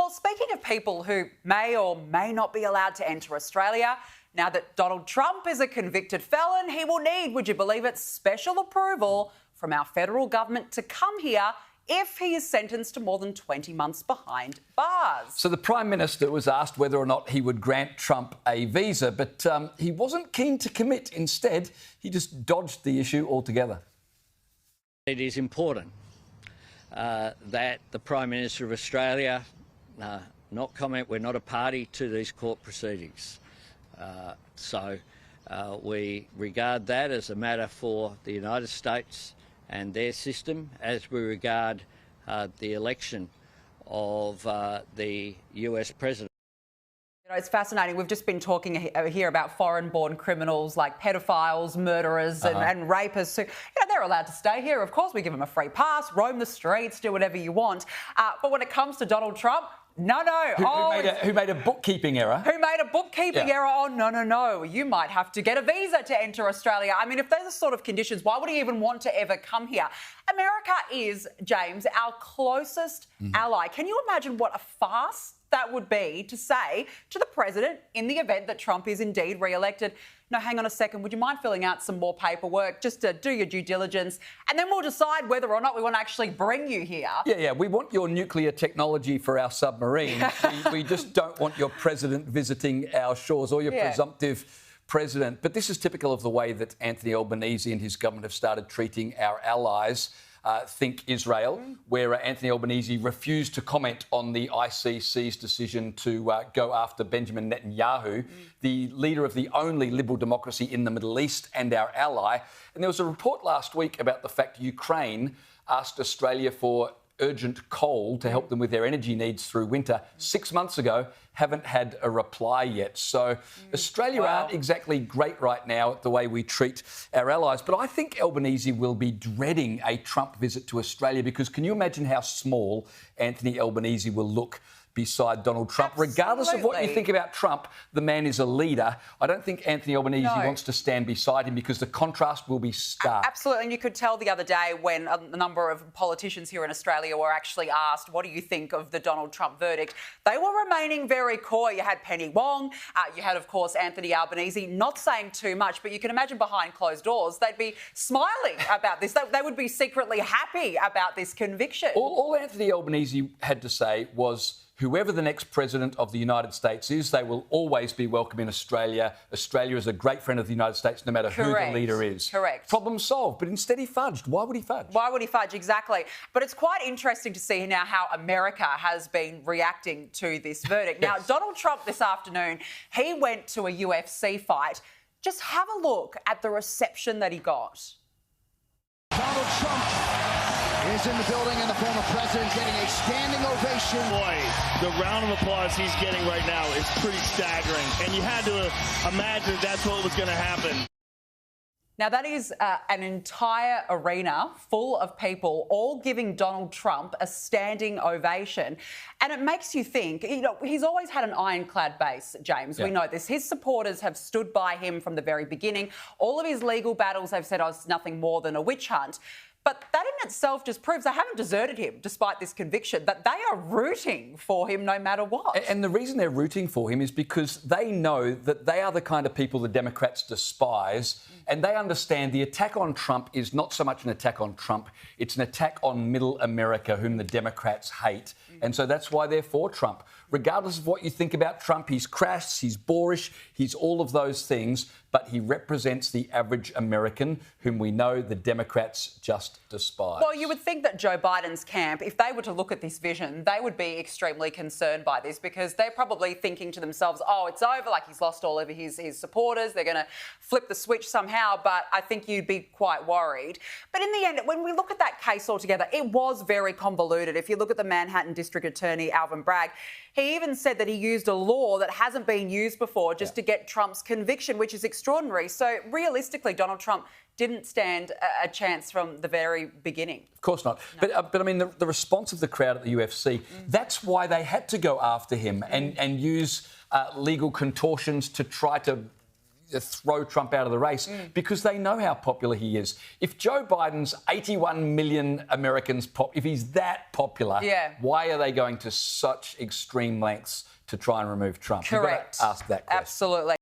Well, speaking of people who may or may not be allowed to enter Australia, now that Donald Trump is a convicted felon, he will need, would you believe it, special approval from our federal government to come here if he is sentenced to more than 20 months behind bars. So the Prime Minister was asked whether or not he would grant Trump a visa, but he wasn't keen to commit. Instead, he just dodged the issue altogether. It is important that the Prime Minister of Australia not comment. We're not a party to these court proceedings. So we regard that as a matter for the United States and their system, as we regard the election of the US president. You know, it's fascinating. We've just been talking here about foreign-born criminals like pedophiles, murderers and rapists who, they're allowed to stay here. Of course, we give them a free pass, roam the streets, do whatever you want. But when it comes to Donald Trump, no. Who made a bookkeeping error? Who made a bookkeeping error? Oh, no. You might have to get a visa to enter Australia. I mean, if there's the sort of conditions, why would he even want to ever come here? America is, James, our closest ally. Can you imagine what a farce that would be to say to the president in the event that Trump is indeed re-elected, no, hang on a second, would you mind filling out some more paperwork just to do your due diligence, and then we'll decide whether or not we want to actually bring you here. Yeah, we want your nuclear technology for our submarines. we just don't want your president visiting our shores or your presumptive president. But this is typical of the way that Anthony Albanese and his government have started treating our allies. Think Israel, where Anthony Albanese refused to comment on the ICC's decision to go after Benjamin Netanyahu, the leader of the only liberal democracy in the Middle East and our ally. And there was a report last week about the fact Ukraine asked Australia for urgent coal to help them with their energy needs through winter 6 months ago, haven't had a reply yet. So Australia aren't exactly great right now at the way we treat our allies. But I think Albanese will be dreading a Trump visit to Australia, because can you imagine how small Anthony Albanese will look beside Donald Trump? Regardless of what you think about Trump, the man is a leader. I don't think Anthony Albanese wants to stand beside him, because the contrast will be stark. Absolutely. And you could tell the other day when a number of politicians here in Australia were actually asked, what do you think of the Donald Trump verdict? They were remaining very coy. You had Penny Wong. You had, of course, Anthony Albanese not saying too much, but you can imagine behind closed doors, they'd be smiling about this. They would be secretly happy about this conviction. All Anthony Albanese had to say was, whoever the next president of the United States is, they will always be welcome in Australia. Australia is a great friend of the United States, no matter who the leader is. Correct. Problem solved. But instead he fudged. Why would he fudge? Why would he fudge? Exactly. But it's quite interesting to see now how America has been reacting to this verdict. Now, Donald Trump this afternoon, he went to a UFC fight. Just have a look at the reception that he got. Donald Trump is in the building, and the former president getting a standing ovation. Boy, the round of applause he's getting right now is pretty staggering. And you had to imagine that's what was going to happen. Now, that is an entire arena full of people all giving Donald Trump a standing ovation. And it makes you think, he's always had an ironclad base, James. We know this. His supporters have stood by him from the very beginning. All of his legal battles, they've said, it's nothing more than a witch hunt. But that in itself just proves they haven't deserted him, despite this conviction, that they are rooting for him no matter what. And the reason they're rooting for him is because they know that they are the kind of people the Democrats despise, and they understand the attack on Trump is not so much an attack on Trump, it's an attack on middle America, whom the Democrats hate. And so that's why they're for Trump. Regardless of what you think about Trump, he's crass, he's boorish, he's all of those things, but he represents the average American, whom we know the Democrats just despise. Well, you would think that Joe Biden's camp, if they were to look at this vision, they would be extremely concerned by this, because they're probably thinking to themselves, oh, it's over, like he's lost all of his supporters, they're going to flip the switch somehow, but I think you'd be quite worried. But in the end, when we look at that case altogether, it was very convoluted. If you look at the Manhattan District Attorney, Alvin Bragg, he even said that he used a law that hasn't been used before just to get Trump's conviction, which is extraordinary. So realistically, Donald Trump didn't stand a chance from the very beginning. Of course not. No. But I mean, the response of the crowd at the UFC, that's why they had to go after him and use legal contortions to try to throw Trump out of the race because they know how popular he is. If Joe Biden's 81 million Americans, if he's that popular, why are they going to such extreme lengths to try and remove Trump? Correct. You've got to ask that question. Absolutely.